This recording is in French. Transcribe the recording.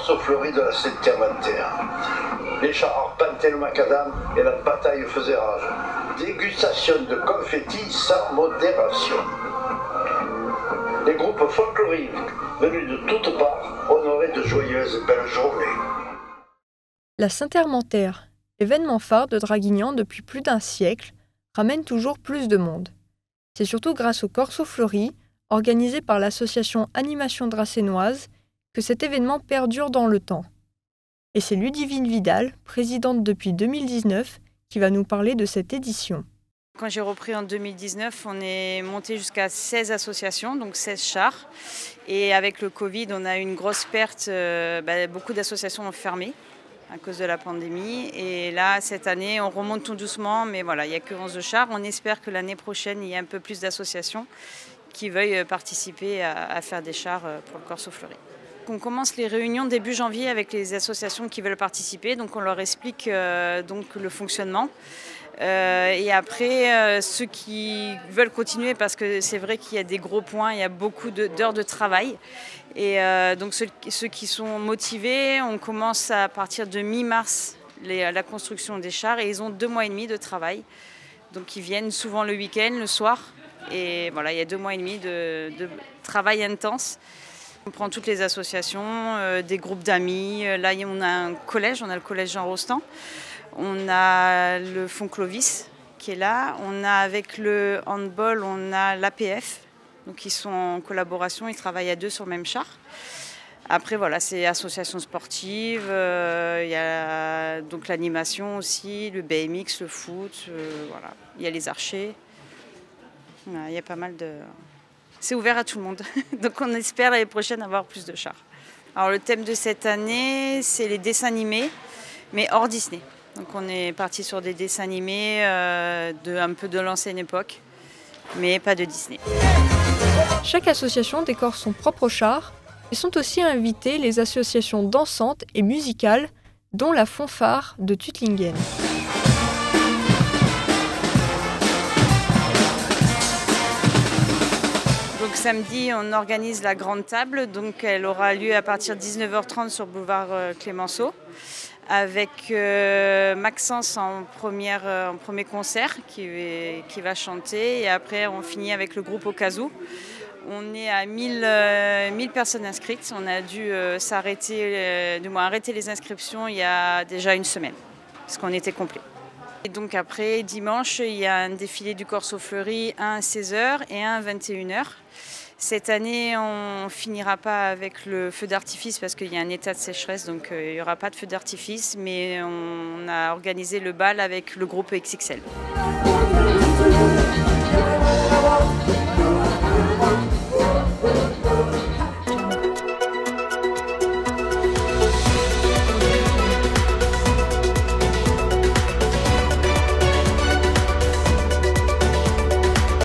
Corso Fleury de la Saint-Terre. Les chars arpentaient le macadam et la bataille faisait rage. Dégustation de confettis sans modération. Les groupes folkloriques venus de toutes parts honoraient de joyeuses et belles journées. La Saint-Terre, événement phare de Draguignan depuis plus d'un siècle, ramène toujours plus de monde. C'est surtout grâce au Corso Fleury, organisé par l'association Animation Dracénoise, que cet événement perdure dans le temps. Et c'est Ludivine Vidal, présidente depuis 2019, qui va nous parler de cette édition. Quand j'ai repris en 2019, on est monté jusqu'à 16 associations, donc 16 chars. Et avec le Covid, on a eu une grosse perte. Beaucoup d'associations ont fermé à cause de la pandémie. Et là, cette année, on remonte tout doucement, mais voilà, il n'y a que 11 chars. On espère que l'année prochaine, il y ait un peu plus d'associations qui veuillent participer à faire des chars pour le Corso Fleury. On commence les réunions début janvier avec les associations qui veulent participer, donc on leur explique donc le fonctionnement. Et après, ceux qui veulent continuer, parce que c'est vrai qu'il y a des gros points, il y a beaucoup d'heures de travail. Et donc ceux qui sont motivés, on commence à partir de mi-mars la construction des chars et ils ont 2 mois et demi de travail. Donc ils viennent souvent le week-end, le soir. Et voilà, il y a 2 mois et demi de travail intense. On prend toutes les associations, des groupes d'amis. Là, on a le collège Jean Rostand. On a le Fonds Clovis qui est là. On a avec le handball, on a l'APF. Donc ils sont en collaboration, ils travaillent à 2 sur le même char. Après voilà, c'est associations sportives, il y a donc l'animation aussi, le BMX, le foot, voilà. Il y a les archers. Voilà, il y a pas mal de... C'est ouvert à tout le monde. Donc on espère l'année prochaine avoir plus de chars. Alors le thème de cette année, c'est les dessins animés, mais hors Disney. Donc on est parti sur des dessins animés un peu de l'ancienne époque, mais pas de Disney. Chaque association décore son propre char et sont aussi invitées les associations dansantes et musicales, dont la fanfare de Tuttlingen. Donc samedi, on organise la grande table, donc elle aura lieu à partir de 19h30 sur boulevard Clémenceau, avec Maxence en premier concert qui va chanter, et après on finit avec le groupe Okazu. On est à 1000 personnes inscrites. On a dû arrêter les inscriptions il y a déjà une semaine, parce qu'on était complet. Et donc après, dimanche, il y a un défilé du Corso Fleury, un à 16h et un à 21h. Cette année, on ne finira pas avec le feu d'artifice parce qu'il y a un état de sécheresse, donc il n'y aura pas de feu d'artifice, mais on a organisé le bal avec le groupe XXL.